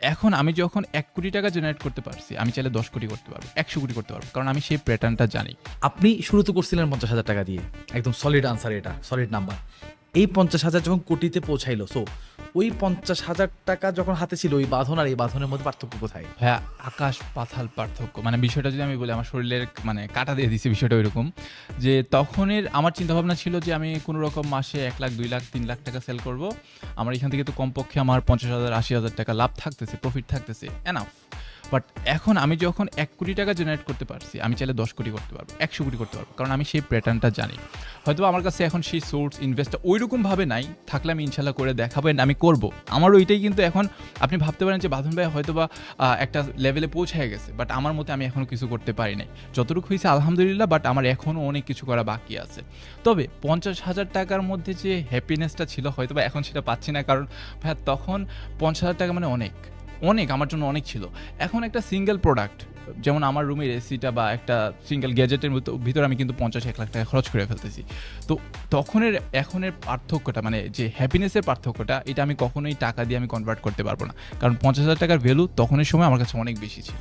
এখন আমি যখন ৳১,০০,০০,০০০ জেনারেট করতে পারছি, আমি চাইলে ১০ কোটি করতে পারব, ১০০ কোটি করতে পারব। কারণ আমি সেই প্যাটার্নটা জানি। আপনি শুরুতে করছিলেন ৳৫০,০০০ দিয়ে। একদম সলিড আনসার এটা, সলিড নাম্বার। এই ৫০,০০০ যখন কোটিতে পৌঁছাইলো, সো ওই ৳৫০,০০০ যখন হাতে ছিল, ওই বাঁধন আর এই বাঁধনের মধ্যে পার্থক্য কোথায়? হ্যাঁ, আকাশ পাতাল পার্থক্য। মানে বিষয়টা যদি আমি বলি, আমার শরীরের মানে কাঁটা দিয়ে দিছে বিষয়টা ওইরকম। যে তখনের আমার চিন্তাভাবনা ছিল যে আমি কোনো রকম মাসে ১,০০,০০০, ২,০০,০০০, ৩,০০,০০০ সেল করব। আমার এখান থেকে তো কমপক্ষে আমার ৳৫০,০০০, ৳৮০,০০০ লাভ থাকতেছে, প্রফিট থাকতেছে, এনাফ। বাট এখন আমি যখন ৳১,০০,০০,০০০ জেনারেট করতে পারছি, আমি চাইলে ১০ কোটি করতে পারব, ১০০ কোটি করতে পারব। কারণ আমি সেই প্যাটার্নটা জানি। হয়তোবা আমার কাছে এখন সেই সোর্স, ইনভেস্টটা ঐরকমভাবে নাই। থাকলে আমি ইনশাআল্লাহ করে দেখাবো এন্ড আমি করব। আমার ওইটাই কিন্তু এখন আপনি ভাবতে পারেন যে বাঁধন ভাই হয়তোবা একটা লেভেলে পৌঁছায় গেছে। বাট আমার মতে আমি এখনো কিছু করতে পারি নাই। যতটুকু হইছে আলহামদুলিল্লাহ, বাট আমার এখনো অনেক কিছু করা বাকি আছে। তবে ৳৫০,০০০ মধ্যে যে হ্যাপিনেসটা ছিল হয়তোবা এখন সেটা পাচ্ছি না। কারণ ভাইয়া তখন ৳৫০,০০০ মানে অনেক। অনেক আমার জন্য অনেক ছিল। এখন একটা সিঙ্গেল প্রোডাক্ট, যেমন আমার রুমের এসিটা বা একটা সিঙ্গেল গ্যাজেটের ভিতরে আমি কিন্তু ৳৫০,০০,০০০ খরচ করে ফেলতেছি। তো তখনের এখনের পার্থক্যটা, মানে যে হ্যাপিনেসের পার্থক্যটা, এটা আমি কখনোই টাকা দিয়ে আমি কনভার্ট করতে পারব না। কারণ ৳৫০,০০০ ভ্যালু তখনের সময় আমার কাছে অনেক বেশি ছিল।